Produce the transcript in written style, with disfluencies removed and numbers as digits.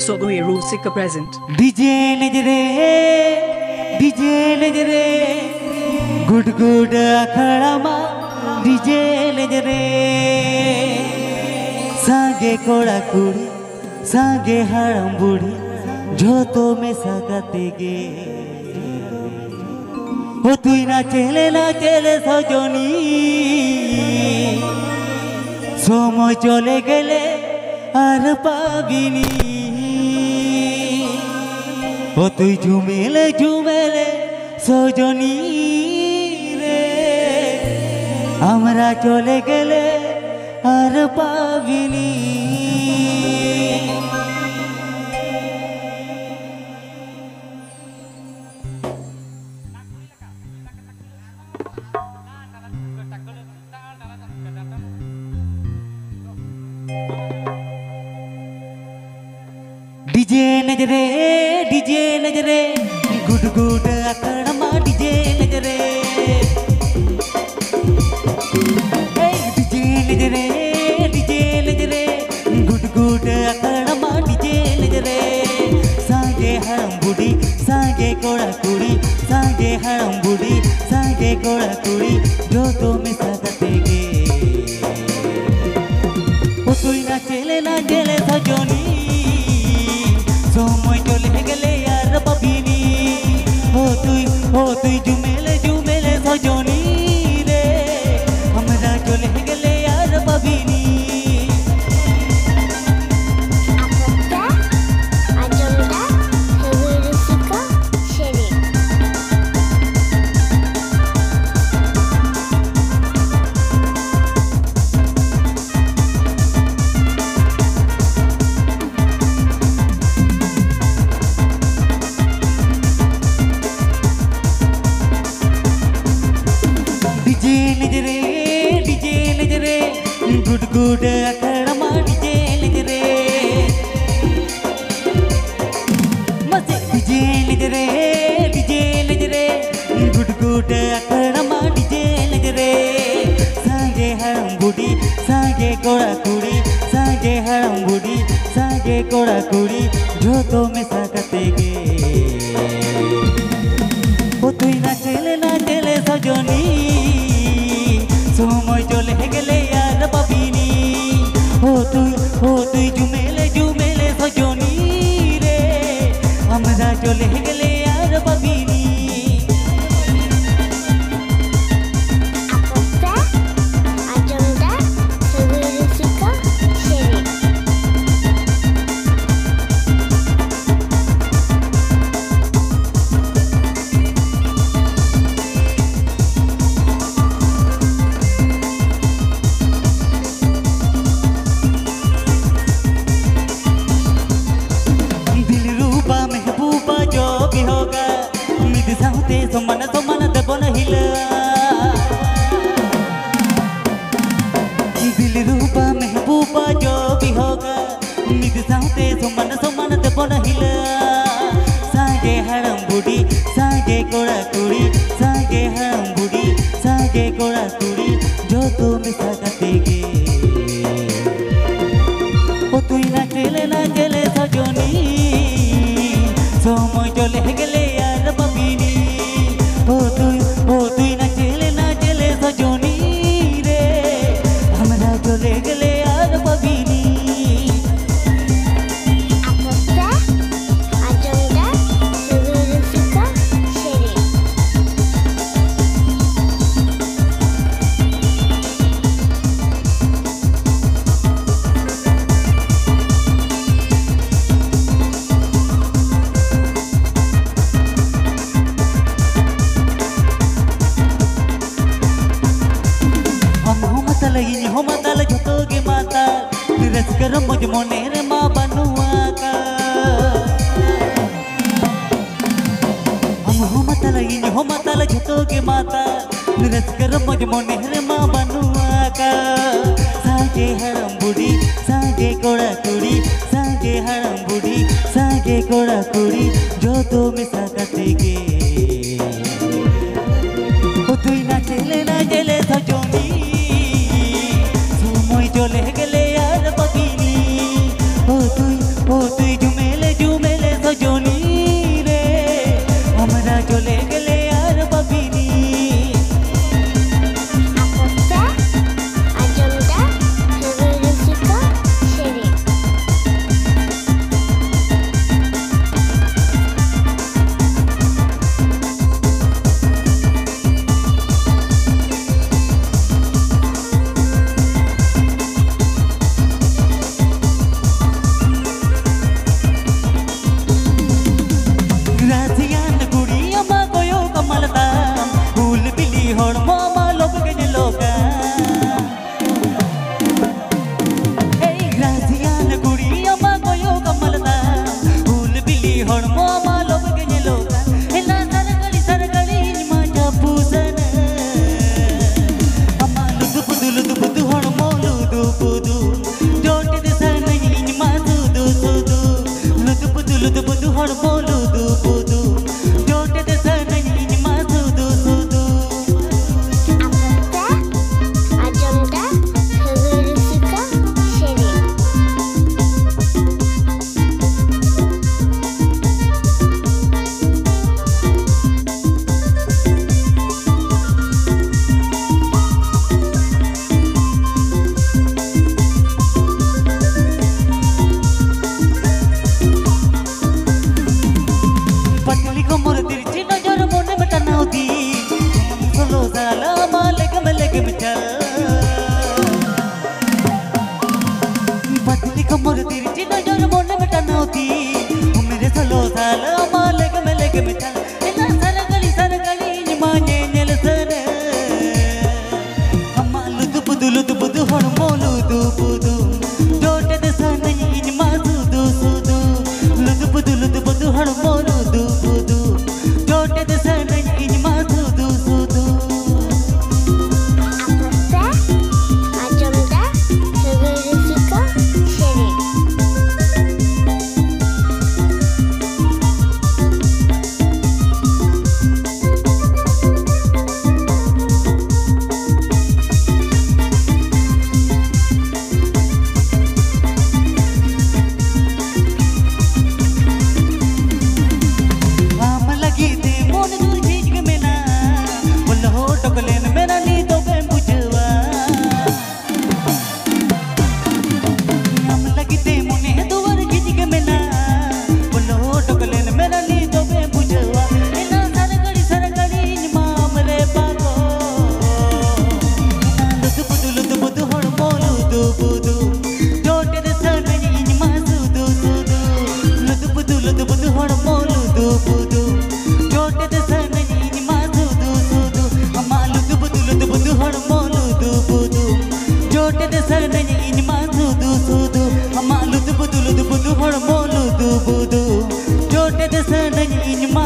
Sogwe Rusika present. DJ Nejre, good akharama. DJ Nejre, sage koda kudi, sage haram budi, jhoto me sakatege. O tui na chele sajoni, somoy chole gele ar pabini. O tui jumele sajoni re, amra chole gele ar pabini. DJ Nejre, good akharama. DJ Nejre, hey DJ Nejre, good akharama. DJ Nejre, sage haram budi, sage koda kudi, sage haram budi, sage koda kudi, jhoto me sakatege. O tui na chele sajoni, somoy chole gele ar pabini. O tui jumele sajoni re, amra chole gele ar pabini. DJ Nejre, good akharama. DJ Nejre, mase DJ Nejre, good akharama. DJ Nejre, sage haram budi, sage koda kudi, sage haram budi, sage koda kudi, jhoto me sakatege. O tui na chele sajoni, somoy chole gele ar pabini. O tui jumele sajoni re, amra chole gele ar pabini. Somana debo na hila, dil rupa mehbooba jo bhi hoga, nid saate somana debo na hila. Sage haram budi, sage koda kudi, sage haram budi, sage koda kudi, jhoto me sakatege. O tui na chele sajoni, somoy chole gele ar pabini. O tui na chele sajoni re, amra chole gele ar pabini. Ini ho matal jhoto ge mata, tiras karo moj mone re ma banuwa ka. Ini ho matal jhoto ge mata, tiras karo moj mone re ma banuwa ka. Sage haram budi, sage koda kudi, sage haram budi, sage koda kudi, jhoto me sakatege. O tui na chele sajoni, somoy chole gele ar pabini. O tui jumele ludu budu hormo ludu budu jote de sanani ma sudu sudu ama ludu budu hormo ludu budu jote de sanani ma sudu sudu ama ludu budu hormo ludu budu jote de sanani ma